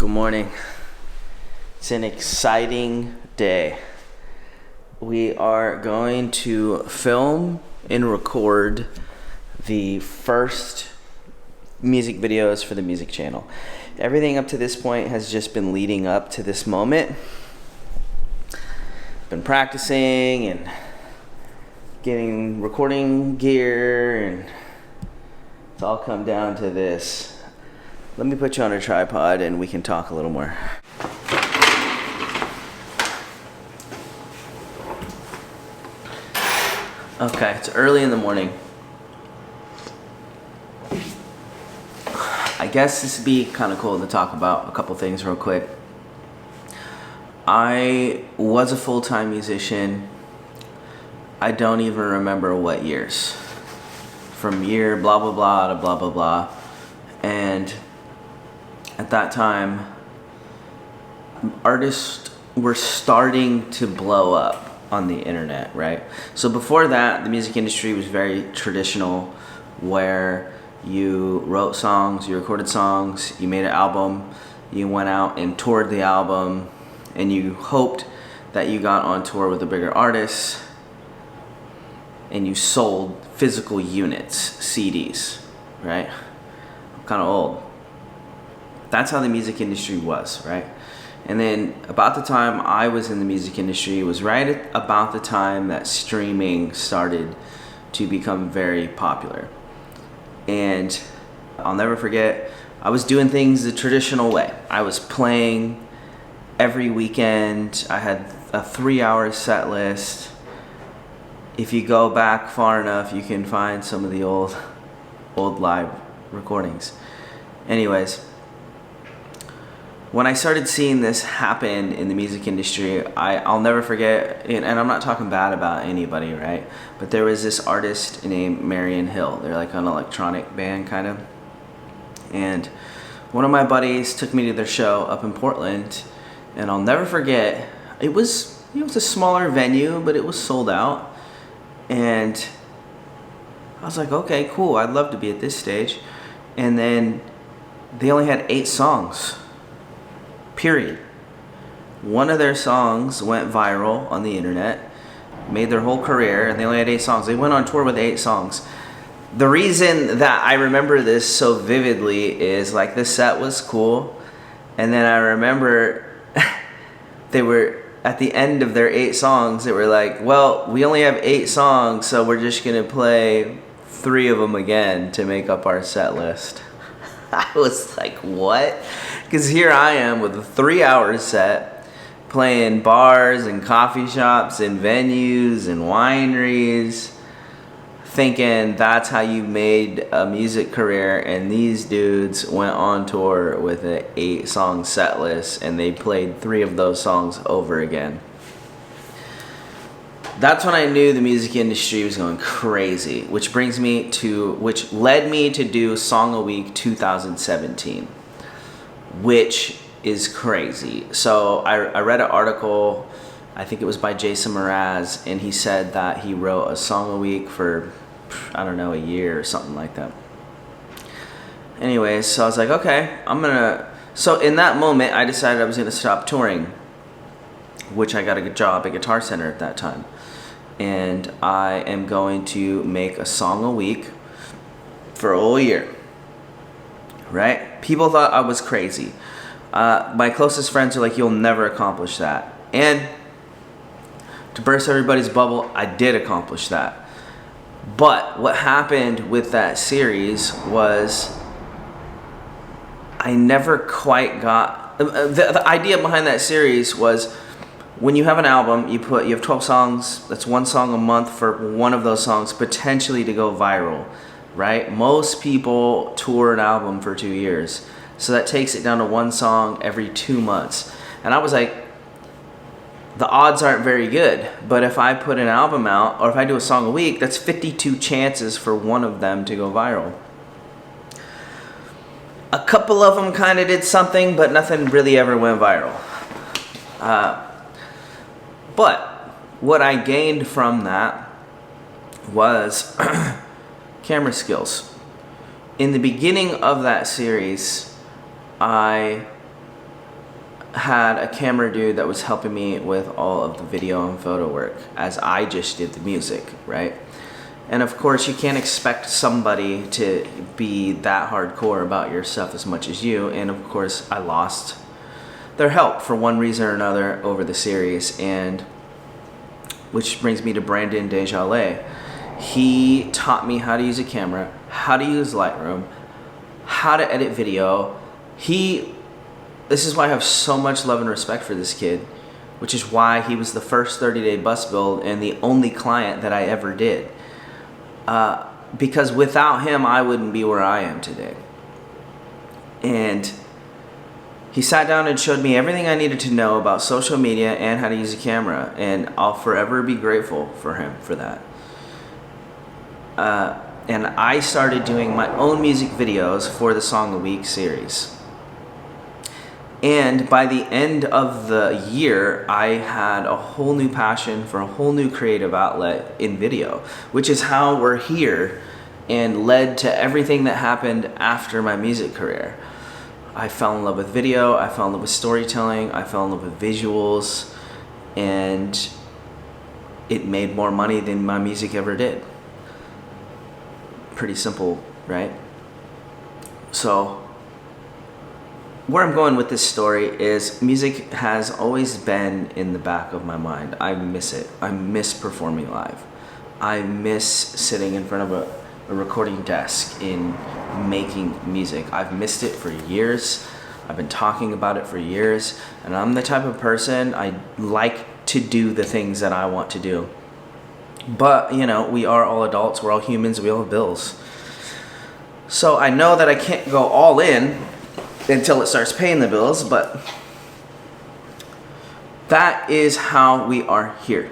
Good morning. It's an exciting day. We are going to film and record the first music videos for the music channel. Everything up to this point has just been leading up to this moment. Been practicing and getting recording gear, and it's all come down to this. Let me put you on a tripod and we can talk a little more. Okay, it's early in the morning. I guess this would be kind of cool to talk about a couple things real quick. I was a full-time musician. I don't even remember what years. From year blah blah blah to blah blah blah. And at that time, artists were starting to blow up on the internet, right? So before that, the music industry was very traditional, where you wrote songs, you recorded songs, you made an album, you went out and toured the album, and you hoped that you got on tour with a bigger artist, and you sold physical units, CDs, right? I'm kind of old. That's how the music industry was, right? And then about the time I was in the music industry was right about the time that streaming started to become very popular. And I'll never forget, I was doing things the traditional way. I was playing every weekend. I had a 3-hour set list. If you go back far enough, you can find some of the old live recordings. Anyways, when I started seeing this happen in the music industry, I'll never forget, and I'm not talking bad about anybody, right? But there was this artist named Marion Hill. They're like an electronic band, kind of. And one of my buddies took me to their show up in Portland, and I'll never forget, it was a smaller venue, but it was sold out. And I was like, okay, cool, I'd love to be at this stage. And then they only had 8 songs. Period. One of their songs went viral on the internet, made their whole career, and they only had 8 songs. They went on tour with 8 songs. The reason that I remember this so vividly is, like, the set was cool, and then I remember they were at the end of their 8 songs, they were like, well, we only have 8 songs, so we're just gonna play 3 of them again to make up our set list. I was like, what? Because here I am with a 3-hour set, playing bars and coffee shops and venues and wineries, thinking that's how you made a music career, and these dudes went on tour with an 8-song set list, and they played 3 of those songs over again. That's when I knew the music industry was going crazy, which led me to do Song a Week 2017, which is crazy. So I read an article, I think it was by Jason Mraz, and he said that he wrote a song a week for, I don't know, a year or something like that. Anyways, so I was like, okay, so in that moment, I decided I was gonna stop touring, which I got a job at Guitar Center at that time. And I am going to make a song a week for a whole year, right? People thought I was crazy. My closest friends are like, you'll never accomplish that. And to burst everybody's bubble, I did accomplish that. But what happened with that series was I never quite got... The idea behind that series was, when you have an album, you have 12 songs, that's 1 song a month for one of those songs potentially to go viral, right? Most people tour an album for 2 years. So that takes it down to 1 song every 2 months. And I was like, the odds aren't very good, but if I put an album out, or if I do a song a week, that's 52 chances for one of them to go viral. A couple of them kind of did something, but nothing really ever went viral. But what I gained from that was camera skills. In the beginning of that series, I had a camera dude that was helping me with all of the video and photo work as I just did the music, right? And of course, you can't expect somebody to be that hardcore about your stuff as much as you. And of course, I lost their help for one reason or another over the series. And which brings me to Brandon Desjardins. He taught me how to use a camera, how to use Lightroom, how to edit video. This is why I have so much love and respect for this kid, which is why he was the first 30-day bus build and the only client that I ever did. Because without him, I wouldn't be where I am today. And he sat down and showed me everything I needed to know about social media and how to use a camera, and I'll forever be grateful for him for that. And I started doing my own music videos for the Song of the Week series. And by the end of the year, I had a whole new passion for a whole new creative outlet in video, which is how we're here and led to everything that happened after my music career. I fell in love with video, I fell in love with storytelling, I fell in love with visuals, and it made more money than my music ever did. Pretty simple, right? So, where I'm going with this story is music has always been in the back of my mind. I miss it. I miss performing live. I miss sitting in front of a recording desk in making music. I've missed it for years. I've been talking about it for years. And I'm the type of person, I like to do the things that I want to do. But, you know, we are all adults. We're all humans. We all have bills. So I know that I can't go all in until it starts paying the bills, but that is how we are here.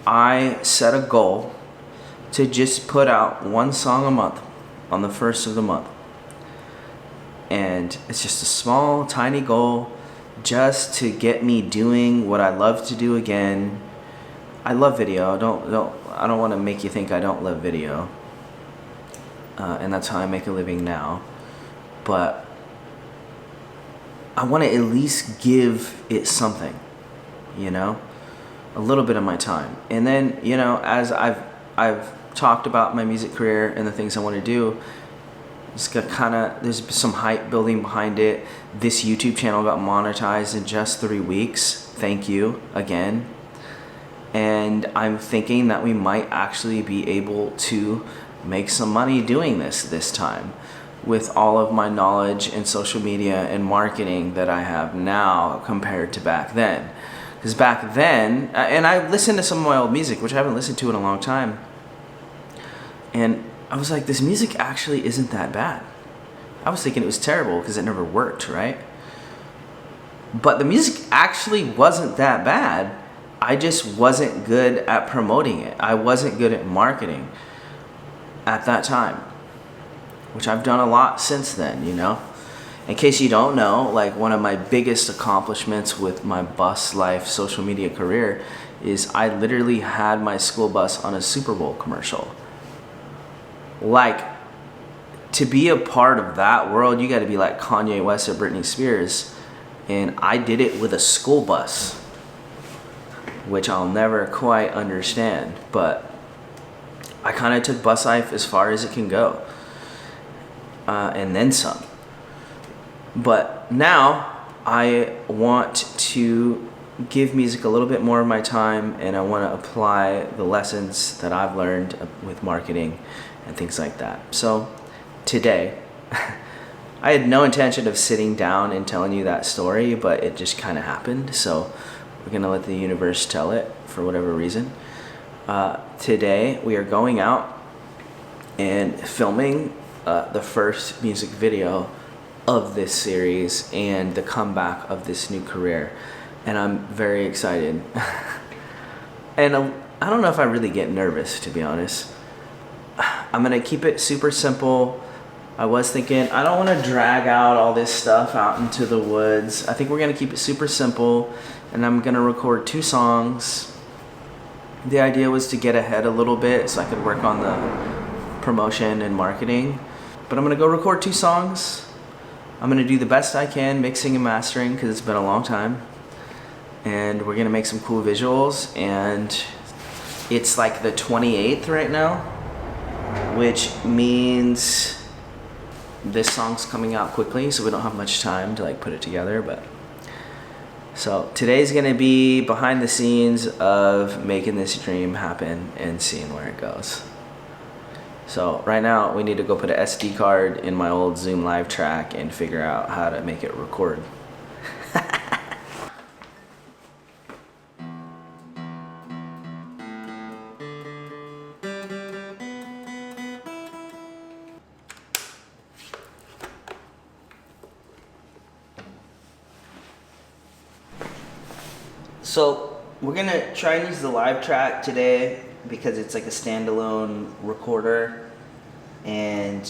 I set a goal to just put out one song a month on the first of the month. And it's just a small, tiny goal just to get me doing what I love to do again. I love video. I don't want to make you think I don't love video. And that's how I make a living now. But I want to at least give it something, you know, a little bit of my time. And then, you know, as I've talked about my music career and the things I want to do, it's got there's some hype building behind it. This YouTube channel got monetized in just 3 weeks. Thank you again. And I'm thinking that we might actually be able to make some money doing this time, with all of my knowledge in social media and marketing that I have now compared to back then. Because back then, and I listened to some of my old music, which I haven't listened to in a long time, and I was like, this music actually isn't that bad. I was thinking it was terrible because it never worked, right? But the music actually wasn't that bad. I just wasn't good at promoting it. I wasn't good at marketing at that time, which I've done a lot since then, you know? In case you don't know, like, one of my biggest accomplishments with my bus life social media career is I literally had my school bus on a Super Bowl commercial. Like, to be a part of that world, you gotta be like Kanye West or Britney Spears, and I did it with a school bus, which I'll never quite understand, but I kind of took bus life as far as it can go. And then some. But now I want to give music a little bit more of my time, and I want to apply the lessons that I've learned with marketing and things like that. So today, I had no intention of sitting down and telling you that story, but it just kind of happened. So we're going to let the universe tell it for whatever reason. Today we are going out and filming the first music video of this series and the comeback of this new career, and I'm very excited. And I don't know if I really get nervous, to be honest. I'm gonna keep it super simple. I was thinking I don't want to drag out all this stuff out into the woods. I think we're gonna keep it super simple, and I'm gonna record 2 songs. The idea was to get ahead a little bit so I could work on the promotion and marketing. But I'm gonna go record 2 songs, I'm gonna do the best I can mixing and mastering because it's been a long time. And we're gonna make some cool visuals, and it's like the 28th right now, which means this song's coming out quickly, so we don't have much time to like put it together. But so today's gonna be behind the scenes of making this dream happen and seeing where it goes. So right now we need to go put an SD card in my old Zoom Live track and figure out how to make it record. So we're gonna try and use the live track today because it's like a standalone recorder, and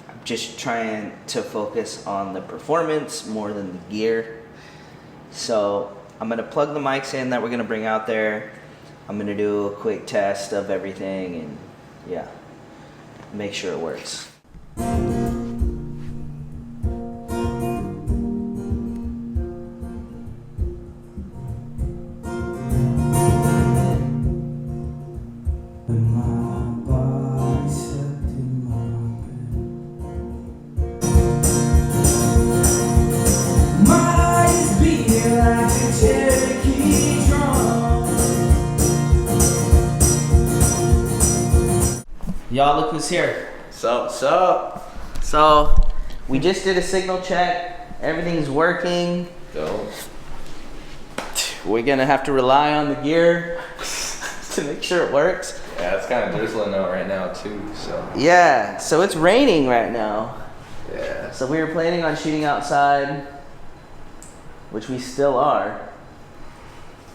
I'm just trying to focus on the performance more than the gear. So I'm gonna plug the mics in that we're gonna bring out there. I'm gonna do a quick test of everything and yeah, make sure it works. Y'all, look who's here. Sup? So, we just did a signal check. Everything's working. Go. We're gonna have to rely on the gear to make sure it works. Yeah, it's kind of drizzling out right now too, so. Yeah, so it's raining right now. Yeah. So we were planning on shooting outside, which we still are.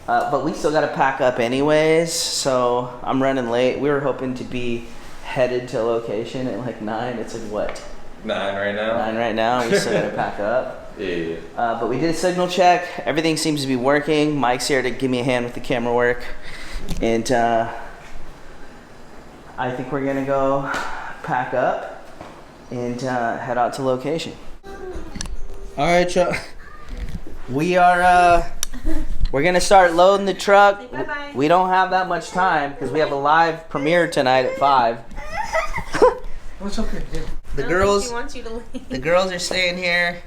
But we still gotta pack up anyways, so I'm running late. We were hoping to be headed to location at like 9. It's like what? 9 right now? 9 right now. We still gotta pack up. Yeah. But we did a signal check. Everything seems to be working. Mike's here to give me a hand with the camera work. And I think we're gonna go pack up and head out to location. All right, Chuck. We are, we're gonna start loading the truck. Bye-bye. We don't have that much time because we have a live premiere tonight at 5. What's okay? Yeah. The I don't girls, think she wants you to leave. the girls are staying here.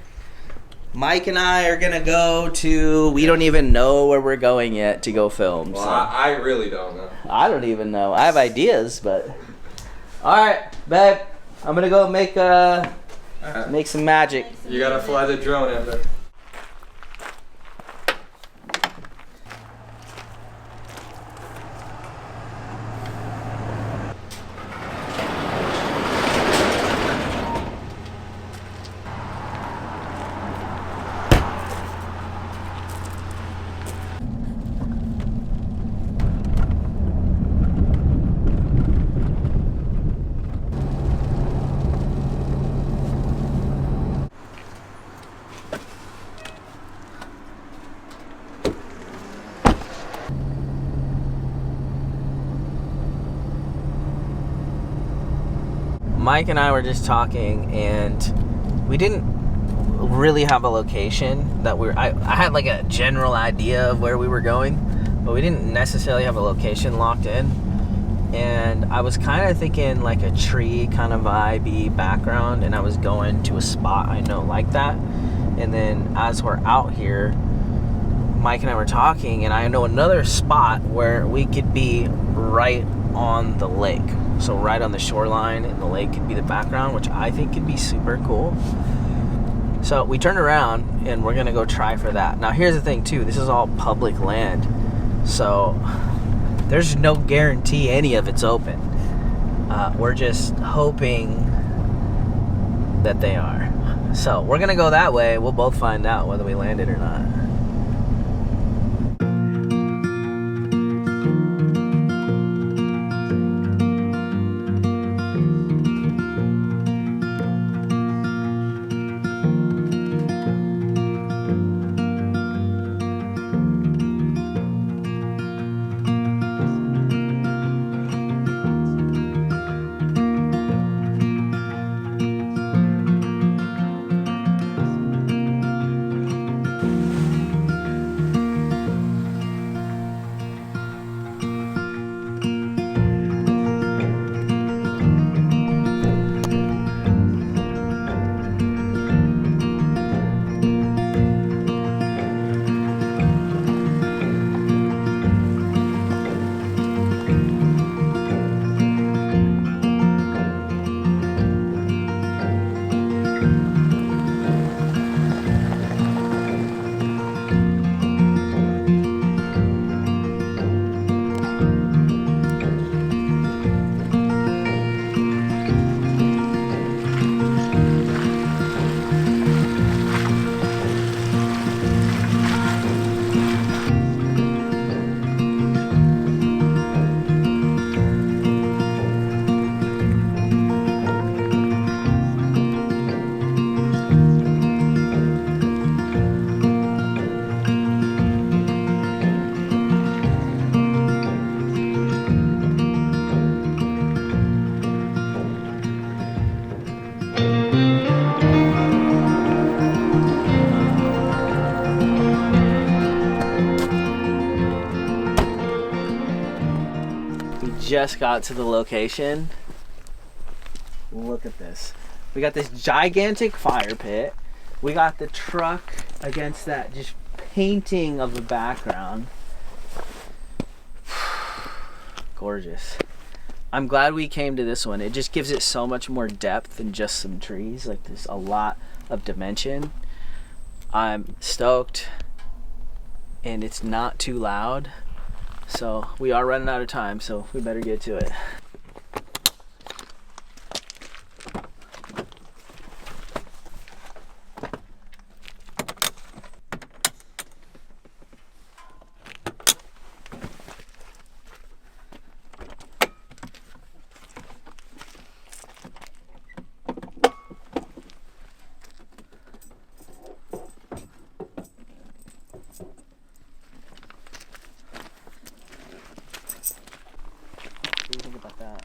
Mike and I are gonna go to, we don't even know where we're going yet to go film. Well, So. I really don't know. I don't even know. I have ideas, but. All right, babe. I'm gonna go make some magic. You gotta fly the drone, Ember. Mike and I were just talking, and we didn't really have a location that I had like a general idea of where we were going, but we didn't necessarily have a location locked in. And I was kind of thinking like a tree kind of vibey background, and I was going to a spot I know like that. And then as we're out here, Mike and I were talking, and I know another spot where we could be right on the lake. So right on the shoreline, and the lake could be the background, which I think could be super cool. So we turned around, and we're gonna go try for that. Now here's the thing too, this is all public land. So there's no guarantee any of it's open. We're just hoping that they are. So we're gonna go that way. We'll both find out whether we land it or not. just got to the location. Look at this. We got this gigantic fire pit. We got the truck against that just painting of the background. Gorgeous. I'm glad we came to this one. It just gives it so much more depth than just some trees. Like, there's a lot of dimension. I'm stoked, and it's not too loud. So we are running out of time, so we better get to it. What do you think about that?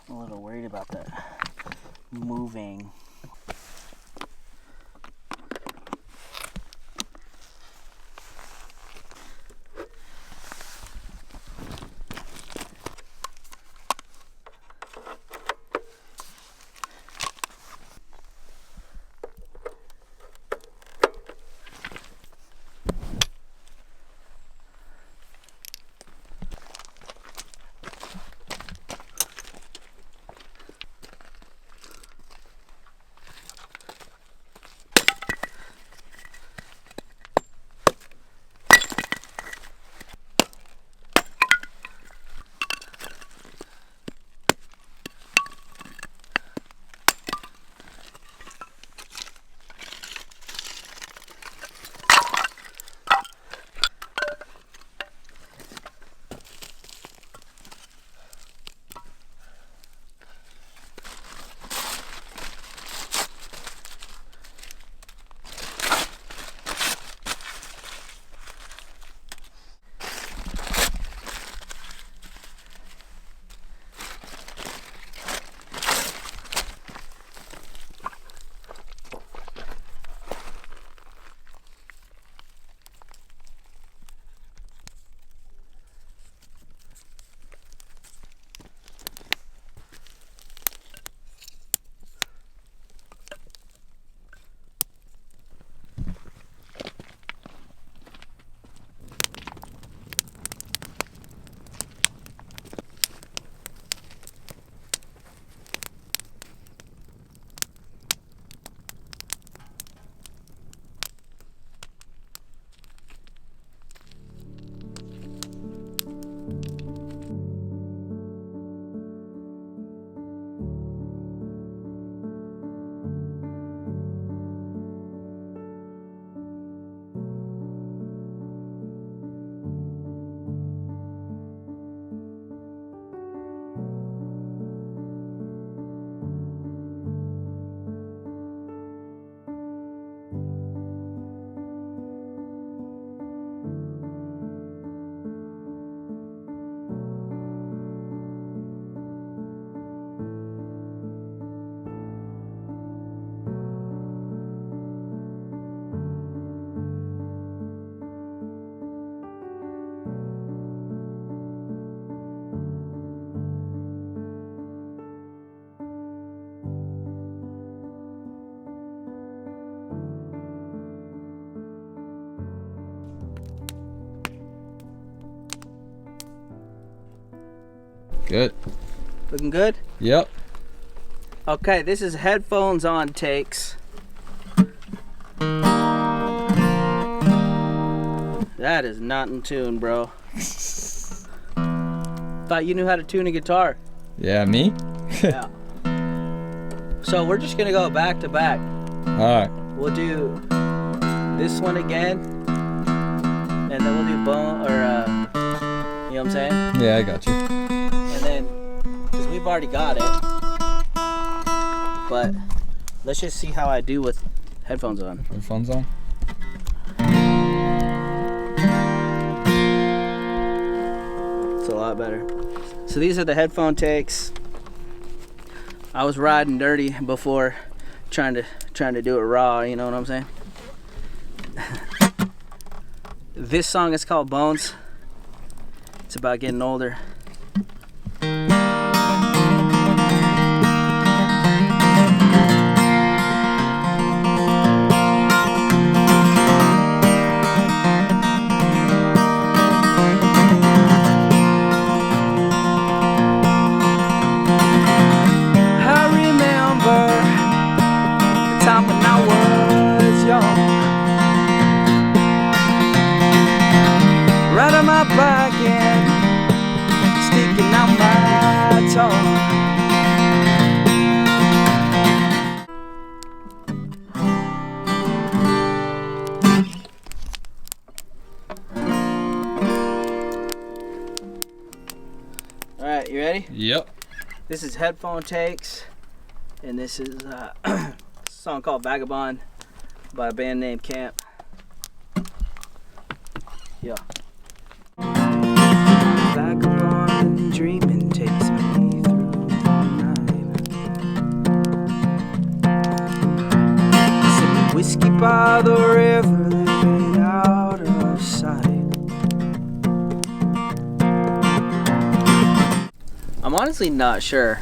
I'm a little worried about that moving. Good. Looking good? Yep. Okay, this is headphones on takes. That is not in tune, bro. Thought you knew how to tune a guitar. Yeah, me? Yeah. So we're just gonna go back to back. Alright. We'll do this one again, and then we'll do bone, or you know what I'm saying? Yeah, I got you. And then, because we've already got it, but let's just see how I do with headphones on. Headphones on? It's a lot better. So these are the headphone takes. I was riding dirty before, trying to do it raw. You know what I'm saying? This song is called Bones. It's about getting older. Time when I was young, riding my bike and sticking out my tongue. All right, you ready? Yep. This is headphone takes, and this is song called Vagabond by a band named Camp. Yeah. Vagabond dreaming takes me through the night. Sipping whiskey by the river, living out of sight. I'm honestly not sure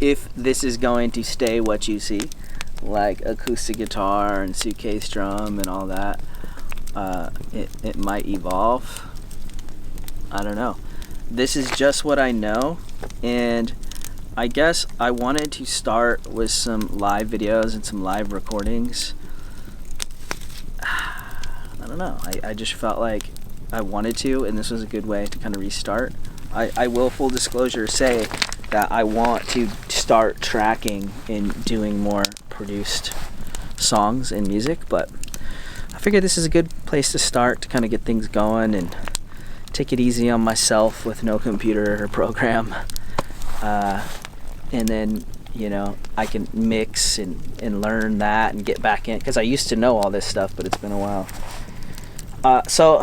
if this is going to stay what you see, like acoustic guitar and suitcase drum and all that. It might evolve. I don't know. This is just what I know, and I guess I wanted to start with some live videos and some live recordings. I don't know. I just felt like I wanted to, and this was a good way to kind of restart. I will, full disclosure, say that I want to start tracking and doing more produced songs and music, but I figured this is a good place to start to kind of get things going and take it easy on myself with no computer or program, and then, you know, I can mix and learn that and get back in, because I used to know all this stuff, but it's been a while. So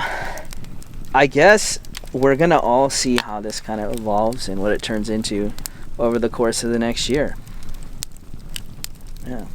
I guess we're gonna all see how this kind of evolves and what it turns into over the course of the next year. Yeah.